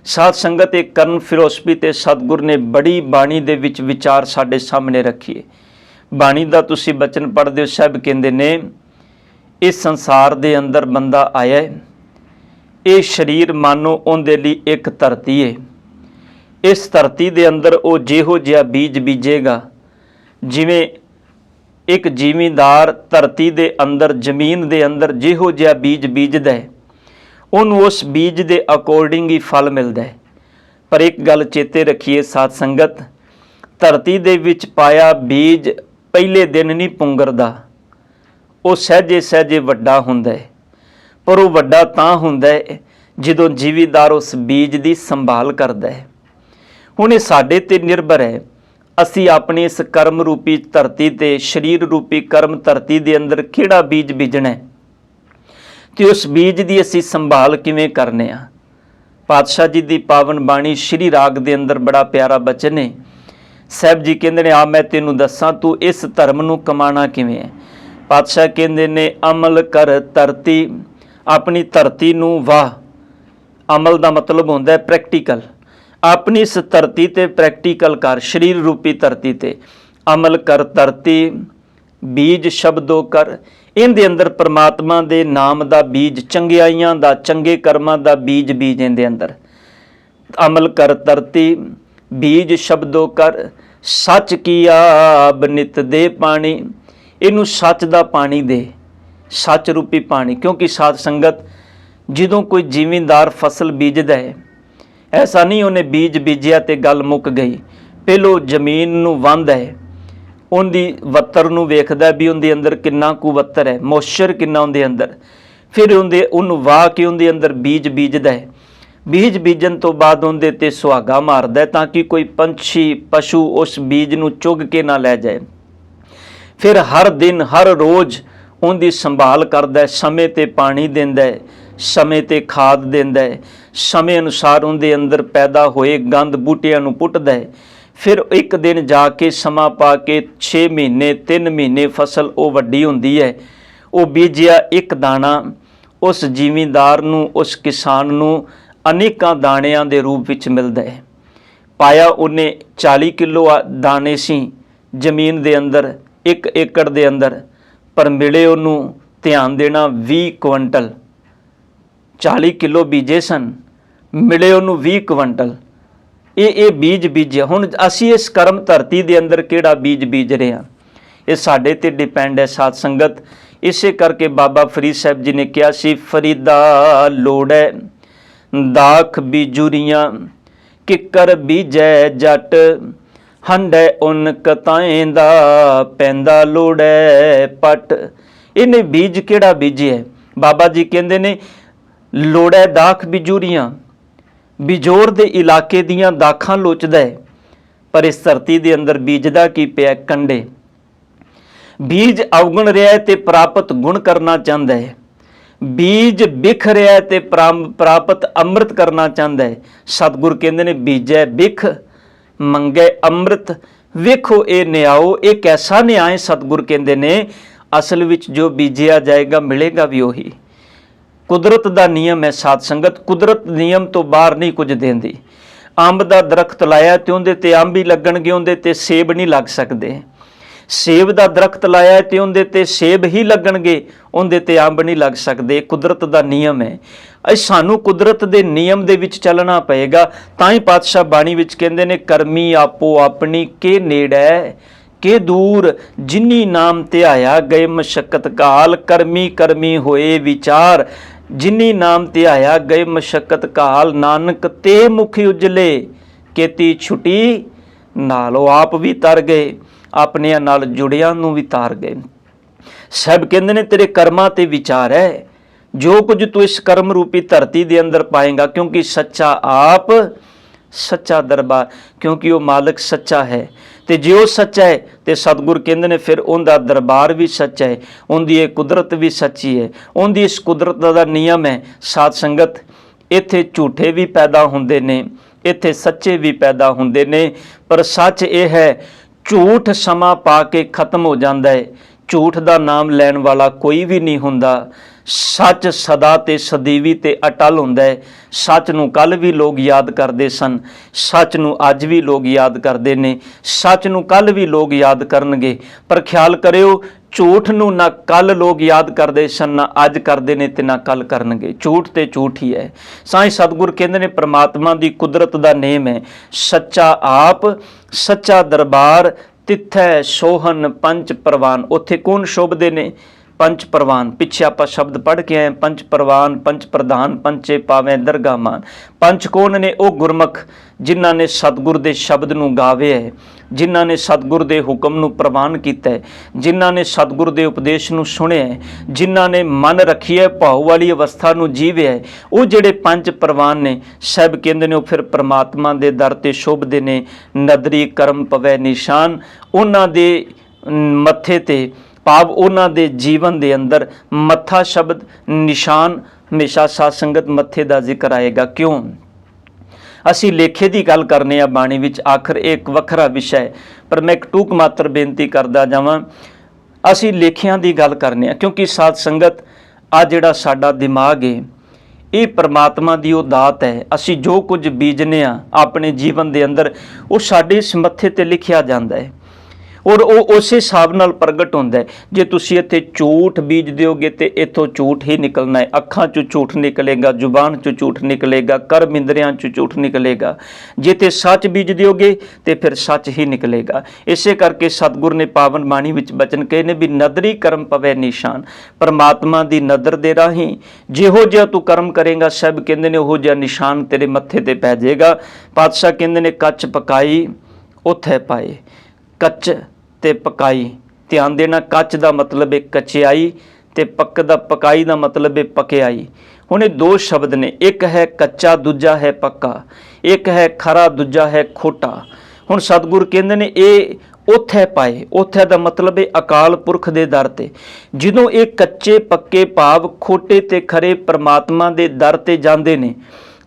ਸਾਧ ਸੰਗਤ ਇੱਕ ਕਰਨ ਫਿਲੋਸਫੀ ਤੇ ਸਤਿਗੁਰ ਨੇ ਬੜੀ ਬਾਣੀ ਦੇ ਵਿੱਚ ਵਿਚਾਰ ਸਾਡੇ ਸਾਹਮਣੇ ਰੱਖੀਏ। ਬਾਣੀ ਦਾ ਤੁਸੀਂ ਬਚਨ ਪੜ੍ਹਦੇ ਹੋ, ਸਭ ਕਹਿੰਦੇ ਨੇ ਇਸ ਸੰਸਾਰ ਦੇ ਅੰਦਰ ਬੰਦਾ ਆਇਆ ਹੈ, ਇਹ ਸਰੀਰ ਮਾਨੋ ਉਹਦੇ ਲਈ ਇੱਕ ਧਰਤੀ ਹੈ। ਇਸ ਧਰਤੀ ਦੇ ਅੰਦਰ ਉਹ ਜਿਹੋ ਜਿਹਾ ਬੀਜ ਬੀਜੇਗਾ, ਜਿਵੇਂ ਇੱਕ ਜ਼ਿਮੀਂਦਾਰ ਧਰਤੀ ਦੇ ਅੰਦਰ, ਜ਼ਮੀਨ ਦੇ ਅੰਦਰ ਜਿਹੋ ਜਿਹਾ ਬੀਜ ਬੀਜਦਾ ਹੈ, ਉਹਨੂੰ ਉਸ ਬੀਜ ਦੇ ਅਕੋਰਡਿੰਗ ਹੀ ਫਲ ਮਿਲਦਾ ਹੈ। ਪਰ ਇੱਕ ਗੱਲ ਚੇਤੇ ਰੱਖੀਏ ਸਾਧ ਸੰਗਤ, ਧਰਤੀ ਦੇ ਵਿੱਚ ਪਾਇਆ ਬੀਜ ਪਹਿਲੇ ਦਿਨ ਨਹੀਂ ਪੁੰਗਰਦਾ, ਉਹ ਸਹਿਜੇ ਸਹਿਜੇ ਵੱਡਾ ਹੁੰਦਾ ਹੈ। ਪਰ ਉਹ ਵੱਡਾ ਤਾਂ ਹੁੰਦਾ ਹੈ ਜਦੋਂ ਜ਼ਿਮੀਂਦਾਰ ਉਸ ਬੀਜ ਦੀ ਸੰਭਾਲ ਕਰਦਾ ਹੈ। ਹੁਣ ਇਹ ਸਾਡੇ ਤੇ ਨਿਰਭਰ ਹੈ, ਅਸੀਂ ਆਪਣੀ ਇਸ ਕਰਮ ਰੂਪੀ ਧਰਤੀ ਤੇ, ਸਰੀਰ ਰੂਪੀ ਕਰਮ ਧਰਤੀ ਦੇ ਅੰਦਰ ਕਿਹੜਾ ਬੀਜ ਬੀਜਣਾ ਹੈ, ਤੇ ਉਸ ਬੀਜ ਦੀ ਅਸੀਂ ਸੰਭਾਲ ਕਿਵੇਂ ਕਰਨੇ ਆ। ਪਾਤਸ਼ਾਹ ਜੀ ਦੀ ਪਾਵਨ ਬਾਣੀ ਸ਼੍ਰੀ ਰਾਗ ਦੇ ਅੰਦਰ ਬੜਾ ਪਿਆਰਾ ਬਚਨ ਹੈ। ਸਾਹਿਬ ਜੀ ਕਹਿੰਦੇ ਨੇ ਆ ਮੈਂ ਤੈਨੂੰ ਦੱਸਾਂ ਤੂੰ ਇਸ ਧਰਮ ਨੂੰ ਕਮਾਣਾ ਕਿਵੇਂ ਹੈ। ਪਾਤਸ਼ਾਹ ਕਹਿੰਦੇ ਨੇ ਅਮਲ ਕਰ ਧਰਤੀ, ਆਪਣੀ ਧਰਤੀ ਨੂੰ ਵਾਹ। ਅਮਲ ਦਾ ਮਤਲਬ ਹੁੰਦਾ ਹੈ ਪ੍ਰੈਕਟੀਕਲ। ਆਪਣੀ ਇਸ ਧਰਤੀ ਤੇ ਪ੍ਰੈਕਟੀਕਲ ਕਰ, ਸਰੀਰ ਰੂਪੀ ਧਰਤੀ ਤੇ ਅਮਲ ਕਰ ਧਰਤੀ ਬੀਜ ਸ਼ਬਦੋ ਕਰ। ਇਹਦੇ ਅੰਦਰ ਪ੍ਰਮਾਤਮਾ ਦੇ ਨਾਮ ਦਾ ਬੀਜ, ਚੰਗਿਆਈਆਂ ਦਾ, ਚੰਗੇ ਕਰਮਾਂ ਦਾ ਬੀਜ ਬੀਜ ਇਹਦੇ ਅੰਦਰ। ਅਮਲ ਕਰ ਧਰਤੀ ਬੀਜ ਸ਼ਬਦੋ ਕਰ, ਸੱਚ ਕੀ ਆਬ ਨਿਤ ਦੇ ਪਾਣੀ। ਇਹਨੂੰ ਸੱਚ ਦਾ ਪਾਣੀ ਦੇ, ਸੱਚ ਰੂਪੀ ਪਾਣੀ। ਕਿਉਂਕਿ ਸਾਧ ਸੰਗਤ, ਜਦੋਂ ਕੋਈ ਜ਼ਿਮੀਂਦਾਰ ਫਸਲ ਬੀਜਦਾ ਹੈ, ਐਸਾ ਨਹੀਂ ਉਹਨੇ ਬੀਜ ਬੀਜਿਆ ਤੇ ਗੱਲ ਮੁੱਕ ਗਈ। ਪਹਿਲੋਂ ਜ਼ਮੀਨ ਨੂੰ ਵਾਹੁੰਦਾ ਹੈ, ਉਹਦੀ ਵੱਤਰ ਨੂੰ ਵੇਖਦਾ ਵੀ ਉਹਦੇ ਅੰਦਰ ਕਿੰਨਾ ਕੁ ਵੱਤਰ ਹੈ, ਮੋਇਸਚਰ ਕਿੰਨਾ ਉਹਦੇ ਅੰਦਰ। ਫਿਰ ਉਹਨੂੰ ਵਾਹ ਕੇ ਉਹਦੇ ਅੰਦਰ ਬੀਜ ਬੀਜਦਾ ਹੈ। ਬੀਜ ਬੀਜਣ ਤੋਂ ਬਾਅਦ ਉਹਦੇ 'ਤੇ ਸੁਹਾਗਾ ਮਾਰਦਾ ਤਾਂ ਕਿ ਕੋਈ ਪੰਛੀ ਪਸ਼ੂ ਉਸ ਬੀਜ ਨੂੰ ਚੁੱਗ ਕੇ ਨਾ ਲੈ ਜਾਏ। ਫਿਰ ਹਰ ਦਿਨ ਹਰ ਰੋਜ਼ ਉਹਦੀ ਸੰਭਾਲ ਕਰਦਾ, ਸਮੇਂ 'ਤੇ ਪਾਣੀ ਦਿੰਦਾ ਹੈ, ਸਮੇਂ 'ਤੇ ਖਾਦ ਦਿੰਦਾ ਹੈ, ਸਮੇਂ ਅਨੁਸਾਰ ਉਹਦੇ ਅੰਦਰ ਪੈਦਾ ਹੋਏ ਗੰਦ ਬੂਟਿਆਂ ਨੂੰ ਪੁੱਟਦਾ ਹੈ। ਫਿਰ ਇੱਕ ਦਿਨ ਜਾ ਕੇ ਸਮਾਂ ਪਾ ਕੇ 6 ਮਹੀਨੇ 3 ਮਹੀਨੇ ਫਸਲ ਉਹ ਵੱਡੀ ਹੁੰਦੀ ਹੈ। ਉਹ ਬੀਜਿਆ ਇੱਕ ਦਾਣਾ ਉਸ ਜ਼ਿਮੀਂਦਾਰ ਨੂੰ, ਉਸ ਕਿਸਾਨ ਨੂੰ ਅਨੇਕਾਂ ਦਾਣਿਆਂ ਦੇ ਰੂਪ ਵਿੱਚ ਮਿਲਦਾ ਹੈ। ਪਾਇਆ ਉਹਨੇ 40 ਕਿਲੋ ਦਾਣੇ ਸੀ ਜ਼ਮੀਨ ਦੇ ਅੰਦਰ, 1 ਏਕੜ ਦੇ ਅੰਦਰ, ਪਰ ਮਿਲੇ ਉਹਨੂੰ ਧਿਆਨ ਦੇਣਾ 20 ਕੁਇੰਟਲ। 40 ਕਿਲੋ ਬੀਜੇ ਸਨ, ਮਿਲੇ ਉਹਨੂੰ 20 ਕੁਇੰਟਲ। ਇਹ ਬੀਜ ਬੀਜਿਆ। ਹੁਣ ਅਸੀਂ ਇਸ ਕਰਮ ਧਰਤੀ ਦੇ ਅੰਦਰ ਕਿਹੜਾ ਬੀਜ ਬੀਜ ਰਹੇ ਹਾਂ, ਇਹ ਸਾਡੇ ਤੇ ਡਿਪੈਂਡ ਹੈ ਸਾਧ ਸੰਗਤ। ਇਸੇ ਕਰਕੇ ਬਾਬਾ ਫਰੀਦ ਸਾਹਿਬ ਜੀ ਨੇ ਕਿਹਾ ਸੀ, ਫਰੀਦਾ ਲੋੜੈ ਦਾਖ ਬੀਜੂਰੀਆਂ, ਕਿੱਕਰ ਬੀਜੈ ਜੱਟ, ਹੰਡੈ ਉਨ ਕਤਾਏ ਦਾ, ਪੈਂਦਾ ਲੋੜੈ ਪੱਟ। ਇਹਨੇ ਬੀਜ ਕਿਹੜਾ ਬੀਜਿਆ? ਬਾਬਾ ਜੀ ਕਹਿੰਦੇ ਨੇ ਲੋੜੈ ਦਾਖ ਬੀਜੂਰੀਆਂ, ਬਿਜੋਰ ਦੇ ਇਲਾਕੇ ਦੀਆਂ ਦਾਖਾਂ ਲੋਚਦਾ ਹੈ, ਪਰ ਇਸ ਧਰਤੀ ਦੇ ਅੰਦਰ ਬੀਜਦਾ ਕੀ ਪਿਆ? ਕੰਡੇ। ਬੀਜ ਅਵਗੁਣ ਰਿਹਾ ਤੇ ਪ੍ਰਾਪਤ ਗੁਣ ਕਰਨਾ ਚਾਹੁੰਦਾ ਹੈ। ਬੀਜ ਬਿਖ ਰਿਹਾ ਤੇ ਪ੍ਰਾਪਤ ਅੰਮ੍ਰਿਤ ਕਰਨਾ ਚਾਹੁੰਦਾ ਹੈ। ਸਤਿਗੁਰ ਕਹਿੰਦੇ ਨੇ ਬੀਜੈ ਬਿਖ ਮੰਗੈ ਅੰਮ੍ਰਿਤ। ਵੇਖੋ ਇਹ ਨਿਆਓ, ਇਹ ਕੈਸਾ ਨਿਆਂ ਹੈ। ਸਤਿਗੁਰ ਕਹਿੰਦੇ ਨੇ ਅਸਲ ਵਿੱਚ ਜੋ ਬੀਜਿਆ ਜਾਏਗਾ ਮਿਲੇਗਾ ਵੀ ਉਹੀ। ਕੁਦਰਤ ਦਾ ਨਿਯਮ ਹੈ ਸਾਧ ਸੰਗਤ, ਕੁਦਰਤ ਨਿਯਮ ਤੋਂ ਬਾਹਰ ਨਹੀਂ ਕੁਝ ਦਿੰਦੀ। ਅੰਬ ਦਾ ਦਰਖਤ ਲਾਇਆ ਤੇ ਉਹਦੇ ਤੇ ਅੰਬ ਹੀ ਲੱਗਣਗੇ, ਉਹਦੇ ਤੇ ਸੇਬ ਨਹੀਂ ਲੱਗ ਸਕਦੇ। ਸੇਬ ਦਾ ਦਰਖਤ ਲਾਇਆ ਤੇ ਉਹਦੇ ਤੇ ਸੇਬ ਹੀ ਲੱਗਣਗੇ, ਉਹਦੇ ਤੇ ਅੰਬ ਨਹੀਂ ਲੱਗ ਸਕਦੇ। ਕੁਦਰਤ ਦਾ ਨਿਯਮ ਹੈ। ਸਾਨੂੰ ਕੁਦਰਤ ਦੇ ਨਿਯਮ ਦੇ ਵਿੱਚ ਚੱਲਣਾ ਪਏਗਾ। ਤਾਂ ਹੀ ਪਾਤਸ਼ਾਹ ਬਾਣੀ ਵਿੱਚ ਕਹਿੰਦੇ ਨੇ, ਕਰਮੀ ਆਪੋ ਆਪਣੀ ਕੇ ਨੇੜੈ ਕੇ ਦੂਰ, ਜਿਨੀ ਨਾਮ ਧਿਆਇਆ ਗਏ ਮਸ਼ੱਕਤ ਕਾਲ। ਕਰਮੀ ਕਰਮੀ ਹੋਏ ਵਿਚਾਰ, ਜਿਨੀ ਨਾਮ ਧਿਆਇਆ ਗਏ ਮਸ਼ੱਕਤ ਕਾਲ। ਨਾਨਕ ਤੇ ਮੁਖ ਉਜਲੇ, ਕੀਤੀ ਛੁਟੀ ਨਾਲ। ਉਹ ਆਪ ਵੀ ਤਰ ਗਏ, ਆਪਣਿਆਂ ਨਾਲ ਜੁੜਿਆਂ ਨੂੰ ਵੀ ਤਾਰ ਗਏ। ਸਭ ਕਹਿੰਦੇ ਨੇ ਤੇਰੇ ਕਰਮਾਂ ਤੇ ਵਿਚਾਰ ਹੈ, ਜੋ ਕੁਝ ਤੂੰ ਇਸ ਕਰਮ ਰੂਪੀ ਧਰਤੀ ਦੇ ਅੰਦਰ ਪਾਏਗਾ। ਕਿਉਂਕਿ ਸੱਚਾ ਆਪ, ਸੱਚਾ ਦਰਬਾਰ, ਕਿਉਂਕਿ ਉਹ ਮਾਲਕ ਸੱਚਾ ਹੈ। ਤੇ ਜੇ ਉਹ ਸੱਚਾ ਹੈ ਤੇ ਸਤਿਗੁਰ ਕਹਿੰਦੇ ਨੇ ਫਿਰ ਉਹਦਾ ਦਰਬਾਰ ਵੀ ਸੱਚਾ ਹੈ, ਉਹਦੀ ਇਹ ਕੁਦਰਤ ਵੀ ਸੱਚੀ ਹੈ। ਉਹਦੀ ਇਸ ਕੁਦਰਤ ਦਾ ਨਿਯਮ ਹੈ ਸਾਧ ਸੰਗਤ। ਇੱਥੇ ਝੂਠੇ ਵੀ ਪੈਦਾ ਹੁੰਦੇ ਨੇ, ਇੱਥੇ ਸੱਚੇ ਵੀ ਪੈਦਾ ਹੁੰਦੇ ਨੇ, ਪਰ ਸੱਚ ਇਹ ਹੈ ਝੂਠ ਸਮਾਂ ਪਾ ਕੇ ਖਤਮ ਹੋ ਜਾਂਦਾ ਹੈ। ਝੂਠ ਦਾ ਨਾਮ ਲੈਣ ਵਾਲਾ ਕੋਈ ਵੀ ਨਹੀਂ ਹੁੰਦਾ। ਸੱਚ ਸਦਾ ਤੇ ਸਦੀਵੀ ਤੇ ਅਟਲ ਹੁੰਦਾ ਹੈ। ਸੱਚ ਨੂੰ ਕੱਲ ਵੀ ਲੋਕ ਯਾਦ ਕਰਦੇ ਸਨ, ਸੱਚ ਨੂੰ ਅੱਜ ਵੀ ਲੋਕ ਯਾਦ ਕਰਦੇ ਨੇ, ਸੱਚ ਨੂੰ ਕੱਲ ਵੀ ਲੋਕ ਯਾਦ ਕਰਨਗੇ। ਪਰ ਖਿਆਲ ਕਰਿਓ, ਝੂਠ ਨੂੰ ਨਾ ਕੱਲ ਲੋਕ ਯਾਦ ਕਰਦੇ ਸਨ, ਨਾ ਅੱਜ ਕਰਦੇ ਨੇ ਤੇ ਨਾ ਕੱਲ ਕਰਨਗੇ। ਝੂਠ ਤੇ ਝੂਠ ਹੀ ਹੈ। ਸਾਈਂ ਸਤਿਗੁਰ ਕਹਿੰਦੇ ਨੇ ਪ੍ਰਮਾਤਮਾ ਦੀ ਕੁਦਰਤ ਦਾ ਨੇਮ ਹੈ ਸੱਚਾ ਆਪ, ਸੱਚਾ ਦਰਬਾਰ, ਤਿੱਥੈ ਸੋਹਨ ਪੰਚ ਪ੍ਰਵਾਨ। ਉੱਥੇ ਕੌਣ ਸ਼ੋਭਦੇ ਨੇ? ਪੰਚ ਪ੍ਰਵਾਨ। ਪਿੱਛੇ ਆਪਾਂ ਸ਼ਬਦ ਪੜ੍ਹ ਕੇ ਆਏ, ਪੰਚ ਪ੍ਰਵਾਨ, ਪੰਚ ਪ੍ਰਧਾਨ, ਪੰਚੇ ਪਾਵੇਂ ਦਰਗਾ ਮਾਨ। ਪੰਚ ਕੌਣ ਨੇ? ਉਹ ਗੁਰਮੁਖ ਜਿਨ੍ਹਾਂ ਨੇ ਸਤਿਗੁਰ ਦੇ ਸ਼ਬਦ ਨੂੰ ਗਾਵੇ ਹੈ, ਜਿਨ੍ਹਾਂ ਨੇ ਸਤਿਗੁਰ ਦੇ ਹੁਕਮ ਨੂੰ ਪ੍ਰਵਾਨ ਕੀਤਾ ਹੈ, ਜਿਨ੍ਹਾਂ ਨੇ ਸਤਿਗੁਰ ਦੇ ਉਪਦੇਸ਼ ਨੂੰ ਸੁਣਿਆ ਹੈ, ਜਿਨ੍ਹਾਂ ਨੇ ਮਨ ਰੱਖੀ ਹੈ, ਭਾਉ ਵਾਲੀ ਅਵਸਥਾ ਨੂੰ ਜੀਵਿਆ ਹੈ, ਉਹ ਜਿਹੜੇ ਪੰਜ ਪ੍ਰਵਾਨ ਨੇ, ਸਭ ਕਹਿੰਦੇ ਨੇ ਉਹ ਫਿਰ ਪ੍ਰਮਾਤਮਾ ਦੇ ਦਰ ਤੇ ਸ਼ੋਭਦੇ ਨੇ। ਨਦਰੀ ਕਰਮ ਪਵੈ ਨਿਸ਼ਾਨ, ਉਹਨਾਂ ਦੇ ਮੱਥੇ ਤੇ ਭਾਵ ਉਹਨਾਂ ਦੇ ਜੀਵਨ ਦੇ ਅੰਦਰ ਮੱਥਾ ਸ਼ਬਦ ਨਿਸ਼ਾਨ ਹਮੇਸ਼ਾ ਸਾਧ ਸੰਗਤ ਮੱਥੇ ਦਾ ਜ਼ਿਕਰ ਆਏਗਾ। ਕਿਉਂ? ਅਸੀਂ ਲੇਖੇ ਦੀ ਗੱਲ ਕਰਨੇ ਆ ਬਾਣੀ ਵਿੱਚ, ਆਖਰ ਇੱਕ ਵੱਖਰਾ ਵਿਸ਼ਾ ਹੈ, ਪਰ ਮੈਂ ਇੱਕ ਟੂਕ ਮਾਤਰ ਬੇਨਤੀ ਕਰਦਾ ਜਾਵਾਂ। ਅਸੀਂ ਲੇਖਿਆਂ ਦੀ ਗੱਲ ਕਰਨੇ ਆ ਕਿਉਂਕਿ ਸਾਧ ਸੰਗਤ ਆ ਜਿਹੜਾ ਸਾਡਾ ਦਿਮਾਗ ਹੈ ਇਹ ਪਰਮਾਤਮਾ ਦੀ ਉਹ ਦਾਤ ਹੈ। ਅਸੀਂ ਜੋ ਕੁਝ ਬੀਜਨੇ ਆ ਆਪਣੇ ਜੀਵਨ ਦੇ ਅੰਦਰ ਉਹ ਸਾਡੇ ਇਸ ਮੱਥੇ ਤੇ ਲਿਖਿਆ ਜਾਂਦਾ ਹੈ। ਔਰ ਉਹ ਉਸੇ ਹਿਸਾਬ ਨਾਲ ਪ੍ਰਗਟ ਹੁੰਦਾ ਹੈ। ਜੇ ਤੁਸੀਂ ਇੱਥੇ ਝੂਠ ਬੀਜ ਦਿਓਗੇ ਤੇ ਇੱਥੋਂ ਝੂਠ ਹੀ ਨਿਕਲਣਾ ਹੈ। ਅੱਖਾਂ 'ਚੋਂ ਝੂਠ ਨਿਕਲੇਗਾ, ਜ਼ੁਬਾਨ 'ਚੋਂ ਝੂਠ ਨਿਕਲੇਗਾ, ਕਰਮ ਇੰਦਰੀਆਂ 'ਚੋਂ ਝੂਠ ਨਿਕਲੇਗਾ। ਜੇ ਤੇ ਸੱਚ ਬੀਜ ਦਿਓਗੇ ਤੇ ਫਿਰ ਸੱਚ ਹੀ ਨਿਕਲੇਗਾ। ਇਸੇ ਕਰਕੇ ਸਤਿਗੁਰ ਨੇ ਪਾਵਨ ਬਾਣੀ ਵਿੱਚ ਬਚਨ ਕਹੇ ਨੇ ਵੀ ਨਦਰੀ ਕਰਮ ਪਵੇ ਨਿਸ਼ਾਨ। ਪਰਮਾਤਮਾ ਦੀ ਨਦਰ ਦੇ ਰਾਹੀਂ ਜਿਹੋ ਜਿਹਾ ਤੂੰ ਕਰਮ ਕਰੇਗਾ, ਸਭ ਕਹਿੰਦੇ ਨੇ ਉਹੋ ਜਿਹਾ ਨਿਸ਼ਾਨ ਤੇਰੇ ਮੱਥੇ ਤੇ ਪੈ ਜਾਏਗਾ। ਪਾਤਸ਼ਾਹ ਕਹਿੰਦੇ ਨੇ ਕੱਚ ਪਕਾਈ ਉੱਥੇ ਪਾਏ। ਕੱਚ ਤੇ ਪਕਾਈ, ਧਿਆਨ ਦੇਣਾ, ਕੱਚ ਦਾ ਮਤਲਬ ਹੈ ਕਚਿਆਈ ਤੇ ਪਕਾਈ ਦਾ ਮਤਲਬ ਹੈ ਪਕਿਆਈ। ਹੁਣ ਇਹ ਦੋ ਸ਼ਬਦ ਨੇ, ਇੱਕ ਹੈ ਕੱਚਾ, ਦੂਜਾ ਹੈ ਪੱਕਾ। ਇੱਕ ਹੈ ਖਰਾ, ਦੂਜਾ ਹੈ ਖੋਟਾ। ਹੁਣ ਸਤਿਗੁਰ ਕਹਿੰਦੇ ਨੇ ਇਹ ਉੱਥੇ ਪਾਏ। ਉੱਥੇ ਦਾ ਮਤਲਬ ਹੈ ਅਕਾਲ ਪੁਰਖ ਦੇ ਦਰ ਤੇ। ਜਦੋਂ ਇਹ ਕੱਚੇ ਪੱਕੇ ਭਾਵ ਖੋਟੇ ਤੇ ਖਰੇ ਪਰਮਾਤਮਾ ਦੇ ਦਰ ਤੇ ਜਾਂਦੇ ਨੇ,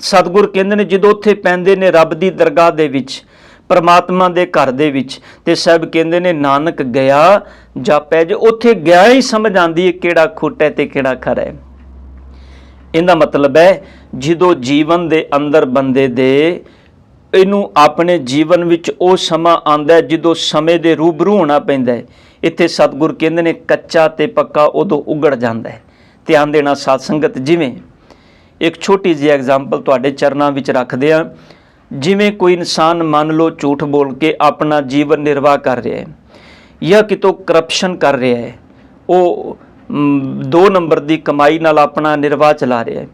ਸਤਿਗੁਰ ਕਹਿੰਦੇ ਨੇ ਜਦੋਂ ਉੱਥੇ ਪੈਂਦੇ ਨੇ ਰੱਬ ਦੀ ਦਰਗਾਹ ਦੇ ਵਿੱਚ, ਪਰਮਾਤਮਾ ਦੇ ਘਰ ਦੇ ਵਿੱਚ, ਤੇ ਸਭ ਕਹਿੰਦੇ ਨੇ ਨਾਨਕ ਗਿਆ ਜਾਪੈ। ਜੇ ਉੱਥੇ ਗਿਆ ਹੀ ਸਮਝ ਆਉਂਦੀ ਹੈ ਕਿਹੜਾ ਖੋਟਾ ਤੇ ਕਿਹੜਾ ਖਰਾ ਹੈ। ਇਹਦਾ ਮਤਲਬ ਹੈ ਜਦੋਂ ਜੀਵਨ ਦੇ ਅੰਦਰ ਬੰਦੇ ਦੇ ਇਹਨੂੰ ਆਪਣੇ ਜੀਵਨ ਵਿੱਚ ਉਹ ਸਮਾਂ ਆਉਂਦਾ ਜਦੋਂ ਸਮੇਂ ਦੇ ਰੂਬਰੂ ਹੋਣਾ ਪੈਂਦਾ ਹੈ। ਇੱਥੇ ਸਤਿਗੁਰ ਕਹਿੰਦੇ ਨੇ ਕੱਚਾ ਤੇ ਪੱਕਾ ਉਦੋਂ ਉਗੜ ਜਾਂਦਾ ਹੈ। ਧਿਆਨ ਦੇਣਾ ਸਾਧ ਸੰਗਤ, ਜਿਵੇਂ ਇੱਕ ਛੋਟੀ ਜਿਹੀ ਐਗਜ਼ਾਮਪਲ ਤੁਹਾਡੇ ਚਰਨਾਂ ਵਿੱਚ ਰੱਖਦੇ ਹਾਂ। ਜਿਵੇਂ ਕੋਈ ਇਨਸਾਨ ਮੰਨ ਲਓ ਝੂਠ ਬੋਲ ਕੇ ਆਪਣਾ ਜੀਵਨ ਨਿਰਵਾਹ ਕਰ ਰਿਹਾ ਹੈ ਜਾਂ ਕਿਤੋਂ ਕਰਪਸ਼ਨ ਕਰ ਰਿਹਾ ਹੈ, ਉਹ 2 ਨੰਬਰ ਦੀ ਕਮਾਈ ਨਾਲ ਆਪਣਾ ਨਿਰਵਾਹ ਚਲਾ ਰਿਹਾ ਹੈ।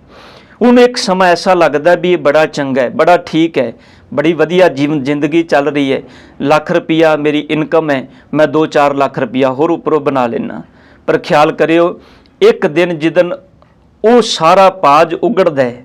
ਉਹਨੂੰ ਇੱਕ ਸਮਾਂ ਐਸਾ ਲੱਗਦਾ ਵੀ ਇਹ ਬੜਾ ਚੰਗਾ ਹੈ, ਬੜਾ ਠੀਕ ਹੈ, ਬੜੀ ਵਧੀਆ ਜ਼ਿੰਦਗੀ ਚੱਲ ਰਹੀ ਹੈ, ਲੱਖ ਰੁਪਈਆ ਮੇਰੀ ਇਨਕਮ ਹੈ, ਮੈਂ 2-4 ਲੱਖ ਰੁਪਈਆ ਹੋਰ ਉੱਪਰੋਂ ਬਣਾ ਲੈਣਾ। ਪਰ ਖਿਆਲ ਕਰਿਓ, ਇੱਕ ਦਿਨ ਜਿੱਦਣ ਉਹ ਸਾਰਾ ਪਾਜ ਉਗੜਦਾ ਹੈ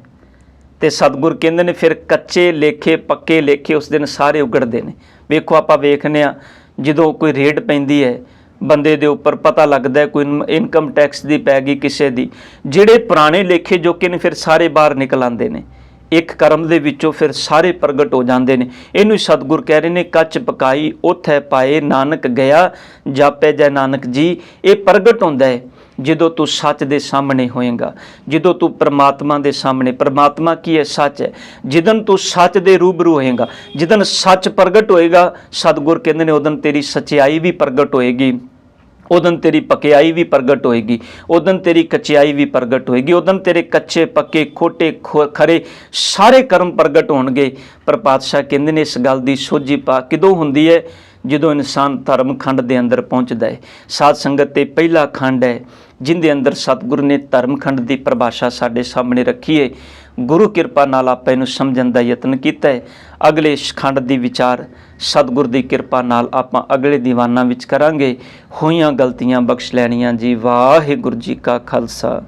ਤੇ ਸਤਿਗੁਰ ਕਹਿੰਦੇ ਨੇ ਫਿਰ ਕੱਚੇ ਲੇਖੇ ਪੱਕੇ ਲੇਖੇ ਉਸ ਦਿਨ ਸਾਰੇ ਉਗੜਦੇ ਨੇ। ਵੇਖੋ ਆਪਾਂ ਵੇਖਦੇ ਹਾਂ ਜਦੋਂ ਕੋਈ ਰੇਡ ਪੈਂਦੀ ਹੈ ਬੰਦੇ ਦੇ ਉੱਪਰ, ਪਤਾ ਲੱਗਦਾ ਕੋਈ ਇਨਕਮ ਟੈਕਸ ਦੀ ਪੈ ਗਈ ਕਿਸੇ ਦੀ, ਜਿਹੜੇ ਪੁਰਾਣੇ ਲੇਖੇ ਜੋਕੇ ਨੇ ਫਿਰ ਸਾਰੇ ਬਾਹਰ ਨਿਕਲ ਆਉਂਦੇ ਨੇ। ਇੱਕ ਕਰਮ ਦੇ ਵਿੱਚੋਂ ਫਿਰ ਸਾਰੇ ਪ੍ਰਗਟ ਹੋ ਜਾਂਦੇ ਨੇ। ਇਹਨੂੰ ਸਤਿਗੁਰ ਕਹਿ ਰਹੇ ਨੇ ਕੱਚ ਪਕਾਈ ਉੱਥੇ ਪਾਏ, ਨਾਨਕ ਗਿਆ ਜਾਪੈ ਜੈ ਨਾਨਕ ਜੀ। ਇਹ ਪ੍ਰਗਟ ਹੁੰਦਾ ਹੈ ਜਦੋਂ ਤੂੰ ਸੱਚ ਦੇ ਸਾਹਮਣੇ ਹੋਏਗਾ, ਜਦੋਂ ਤੂੰ ਪਰਮਾਤਮਾ ਦੇ ਸਾਹਮਣੇ। ਪਰਮਾਤਮਾ ਕੀ ਹੈ? ਸੱਚ ਹੈ। ਜਿੱਦਣ ਤੂੰ ਸੱਚ ਦੇ ਰੂਬਰੂ ਹੋਏਗਾ, ਜਿੱਦਣ ਸੱਚ ਪ੍ਰਗਟ ਹੋਏਗਾ, ਸਤਿਗੁਰ ਕਹਿੰਦੇ ਨੇ ਉਦਣ ਤੇਰੀ ਸੱਚਾਈ ਵੀ ਪ੍ਰਗਟ ਹੋਏਗੀ, ਉਦਣ ਤੇਰੀ ਪਕਿਆਈ ਵੀ ਪ੍ਰਗਟ ਹੋਏਗੀ, ਉਦਣ ਤੇਰੀ ਕਚਿਆਈ ਵੀ ਪ੍ਰਗਟ ਹੋਏਗੀ, ਉਦਣ ਤੇਰੇ ਕੱਚੇ ਪੱਕੇ ਖੋਟੇ ਖਰੇ ਸਾਰੇ ਕਰਮ ਪ੍ਰਗਟ ਹੋਣਗੇ। ਪਰ ਪਾਤਸ਼ਾਹ ਕਹਿੰਦੇ ਨੇ ਇਸ ਗੱਲ ਦੀ ਸੋਝੀ ਕਿਦੋਂ ਹੁੰਦੀ ਹੈ? ਜਦੋਂ ਇਨਸਾਨ ਧਰਮ ਖੰਡ ਦੇ ਅੰਦਰ ਪਹੁੰਚਦਾ ਹੈ। ਸਾਧ ਸੰਗਤ ਤੇ ਪਹਿਲਾ ਖੰਡ ਹੈ ਜਿੰਦੇ ਅੰਦਰ ਸਤਿਗੁਰੂ ਨੇ ਧਰਮ ਖੰਡ ਦੀ ਪਰਿਭਾਸ਼ਾ ਸਾਡੇ ਸਾਹਮਣੇ ਰੱਖੀ ਹੈ। ਗੁਰੂ ਕਿਰਪਾ ਨਾਲ ਆਪਾਂ ਇਹਨੂੰ ਸਮਝਣ ਦਾ ਯਤਨ ਕੀਤਾ ਹੈ। ਅਗਲੇ ਖੰਡ ਦੀ ਵਿਚਾਰ ਸਤਿਗੁਰ ਦੀ ਕਿਰਪਾ ਨਾਲ ਆਪਾਂ ਅਗਲੇ ਦੀਵਾਨਾਂ ਵਿੱਚ ਕਰਾਂਗੇ। ਹੋਈਆਂ ਗਲਤੀਆਂ ਬਖਸ਼ ਲੈਣੀਆਂ ਜੀ। ਵਾਹਿਗੁਰੂ ਜੀ ਕਾ ਖਾਲਸਾ,